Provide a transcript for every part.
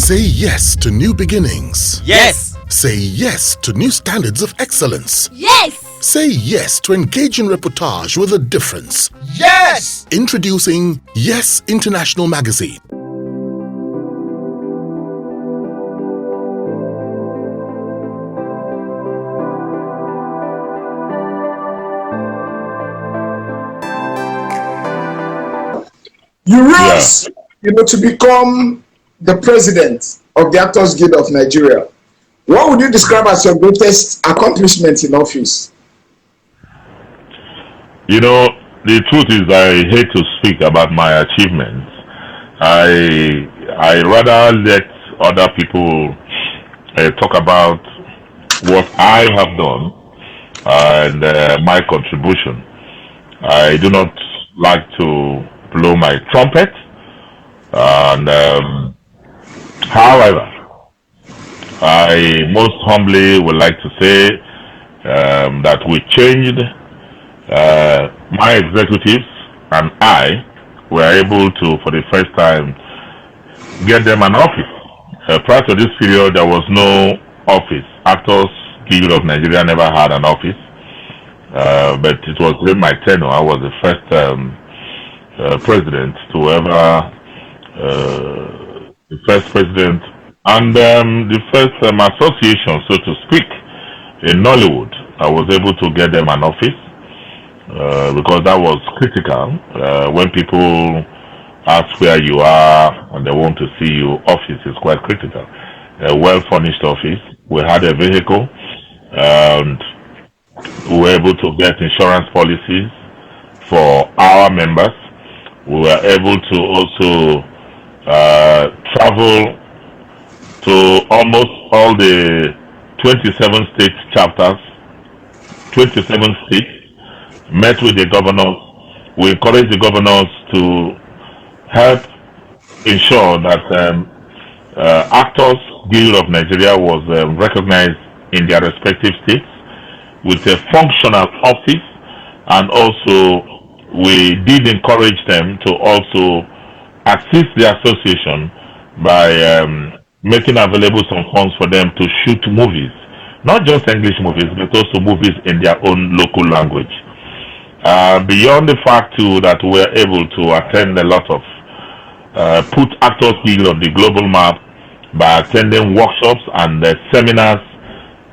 Say yes to new beginnings. Yes. Say yes to new standards of excellence. Yes. Say yes to engaging reportage with a difference. Yes. Introducing Yes International Magazine. You rose, to become the president of the Actors Guild of Nigeria. What would you describe as your greatest accomplishment in office? The truth is I hate to speak about my achievements. I rather let other people talk about what I have done and my contribution. I do not like to blow my trumpet, and however, I most humbly would like to say that we changed. My executives and I were able to, for the first time, get them an office. Prior to this period, there was no office. Actors Guild of Nigeria never had an office, but it was during my tenure. I was the first president to ever, the first president, and the first association, so to speak, in Nollywood. I was able to get them an office. Because that was critical. When people ask where you are and they want to see you, office is quite critical. A well-furnished office. We had a vehicle, and we were able to get insurance policies for our members. We were able to also travel to almost all the 27 state chapters, 27 states. Met with the governors. We encouraged the governors to help ensure that Actors Guild of Nigeria was recognized in their respective states with a functional office, and also we did encourage them to also assist the association by making available some funds for them to shoot movies, not just English movies, but also movies in their own local language. Beyond the fact too that we're able to attend a lot of put Actors Guild on the global map by attending workshops and seminars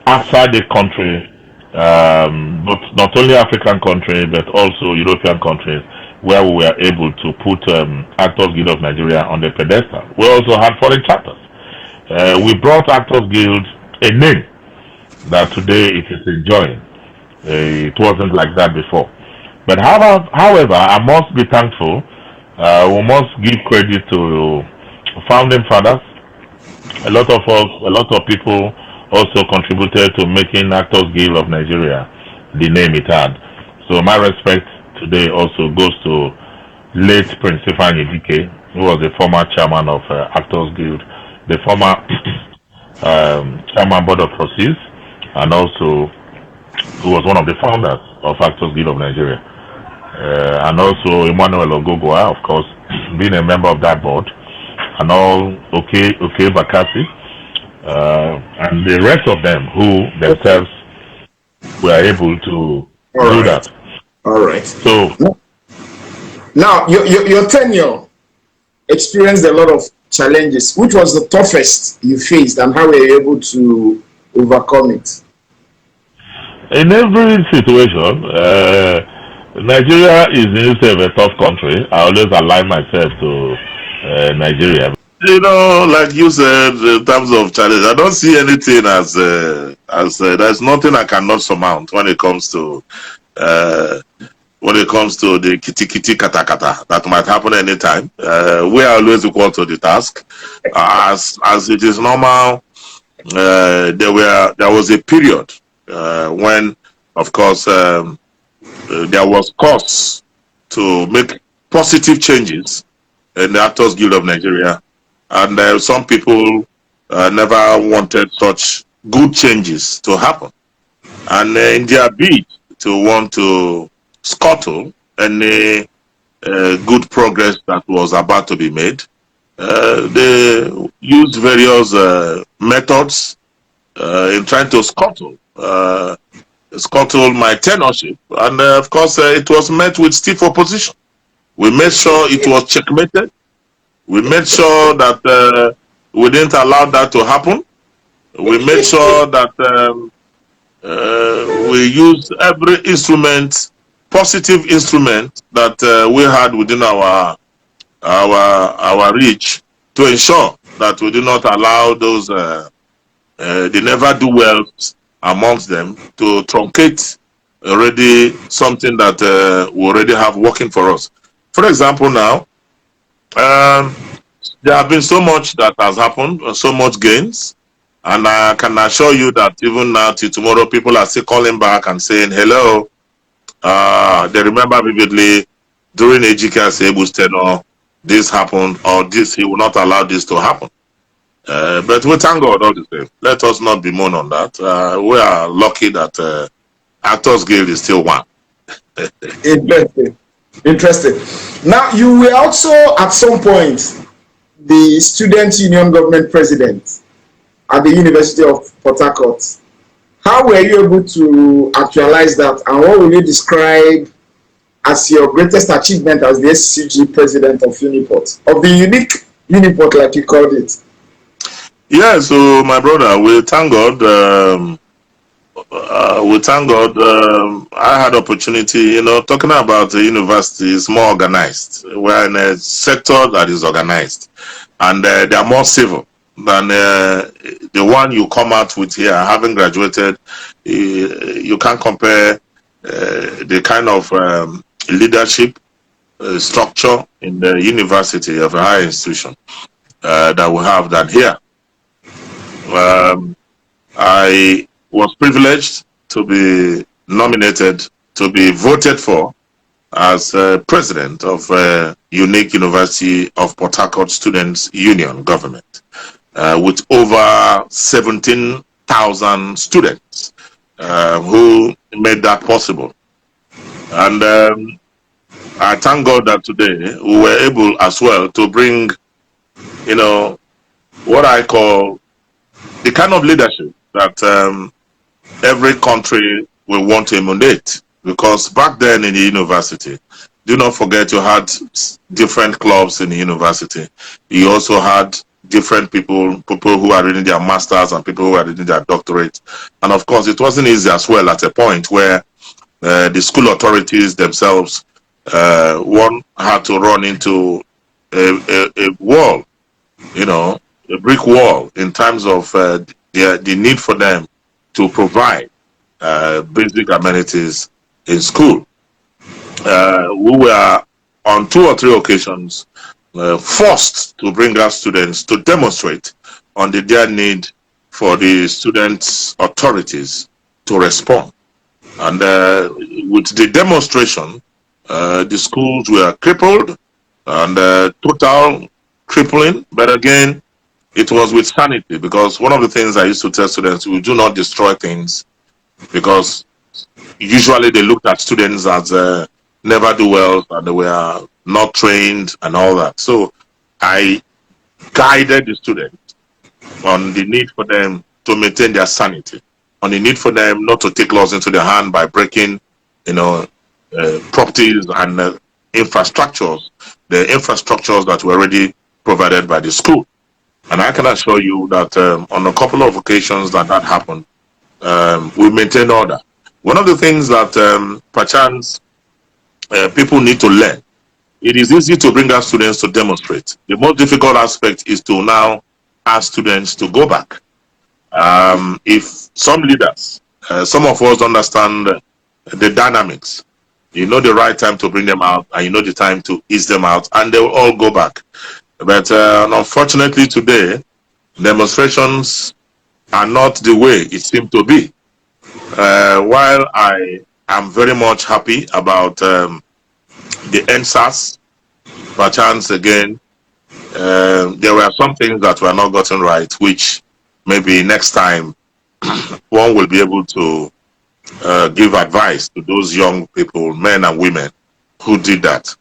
outside the country, but not only African countries but also European countries, where we were able to put Actors Guild of Nigeria on the pedestal. We also had foreign chapters. We brought Actors Guild a name that today it is enjoying. It wasn't like that before. But however, I must be thankful. We must give credit to founding fathers. A lot of people also contributed to making Actors Guild of Nigeria the name it had. So my respect today also goes to late Prince Ejike, who was the former chairman of Actors Guild, the former chairman board of trustees, and also who was one of the founders of Actors Guild of Nigeria. And also Emmanuel Ogogwa, of course, being a member of that board, and all okay Bakassi, and the rest of them who themselves were able to do that. All right. So now your tenure experienced a lot of challenges. Which was the toughest you faced, and how were you able to overcome it? In every situation, Nigeria is in itself a tough country. I always align myself to Nigeria. Like you said, in terms of challenge, I don't see anything as there's nothing I cannot surmount when it comes to the kitty kata kata that might happen anytime. We are always equal to the task. As it is normal, there was a period when, of course, there was cause to make positive changes in the Actors Guild of Nigeria, and some people never wanted such good changes to happen. And in their bid to want to scuttle any good progress that was about to be made, they used various methods in trying to scuttle my tenureship, and of course it was met with stiff opposition. We made sure it was checkmated. We made sure that we didn't allow that to happen. We made sure that we used every instrument, positive instrument that we had within our reach to ensure that we do not allow those they never do well amongst them to truncate already something that we already have working for us. For example, now there have been so much that has happened, so much gains, and I can assure you that even now till tomorrow, people are still calling back and saying hello. They remember vividly during Ejike Asiegbu's tenure, this happened, or this, he will not allow this to happen. But we thank God all the same. Let us not bemoan on that. We are lucky that Actors Guild is still one. Interesting. Interesting. Now, you were also at some point the Student Union Government President at the University of Port Harcourt. How were you able to actualize that, and what will you describe as your greatest achievement as the SCG President of Uniport, of the unique Uniport, like you called it? Yeah, so my brother, we thank God. I had opportunity, talking about the university is more organized. We're in a sector that is organized, and they are more civil than the one you come out with here. Having graduated, you can't compare the kind of leadership structure in the university of a higher institution that we have than here. I was privileged to be nominated, to be voted for as president of Unique University of Port Harcourt Students Union government, with over 17,000 students who made that possible. And I thank God that today we were able as well to bring, what I call the kind of leadership that every country will want to emulate. Because back then in the university, do not forget you had different clubs in the university. You also had different people who are reading their masters and people who are reading their doctorate. And of course, it wasn't easy as well at a point where the school authorities themselves, one had to run into a wall, a brick wall in terms of the need for them to provide basic amenities in school. We were on 2 or 3 occasions forced to bring our students to demonstrate on their need for the students' authorities to respond. And with the demonstration, the schools were crippled and total crippling. But again, it was with sanity, because one of the things I used to tell students, we do not destroy things, because usually they looked at students as never do well and they were not trained and all that. So I guided the students on the need for them to maintain their sanity, on the need for them not to take laws into their hand by breaking, properties and infrastructures, the infrastructures that were already provided by the school. And I can assure you that on a couple of occasions that happened, we maintained order. One of the things that perchance people need to learn, it is easy to bring our students to demonstrate. The most difficult aspect is to now ask students to go back. If some leaders, some of us understand the dynamics, you know the right time to bring them out and you know the time to ease them out, and they will all go back. But unfortunately today, demonstrations are not the way it seemed to be. While I am very much happy about the NSAS, perchance again, there were some things that were not gotten right, which maybe next time one will be able to give advice to those young people, men and women, who did that.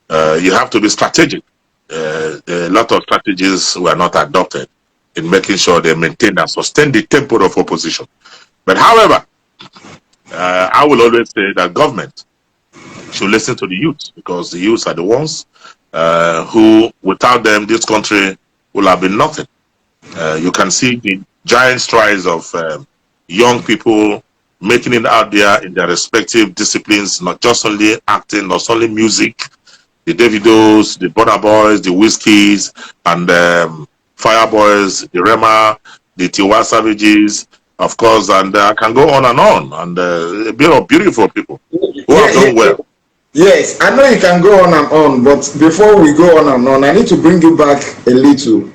You have to be strategic a lot of strategies were not adopted in making sure they maintain and sustain the tempo of opposition. But however, I will always say that government should listen to the youth, because the youth are the ones who, without them, this country will have been nothing. You can see the giant strides of young people making it out there in their respective disciplines, not just only acting, not only music, the Davidos, the Burna Boys, the Whiskies, and Fireboys, the Rema, the Tiwa Savages, of course, and I can go on, and a bit of beautiful people who have done well. Yes, I know you can go on and on, but before we go on and on, I need to bring you back a little.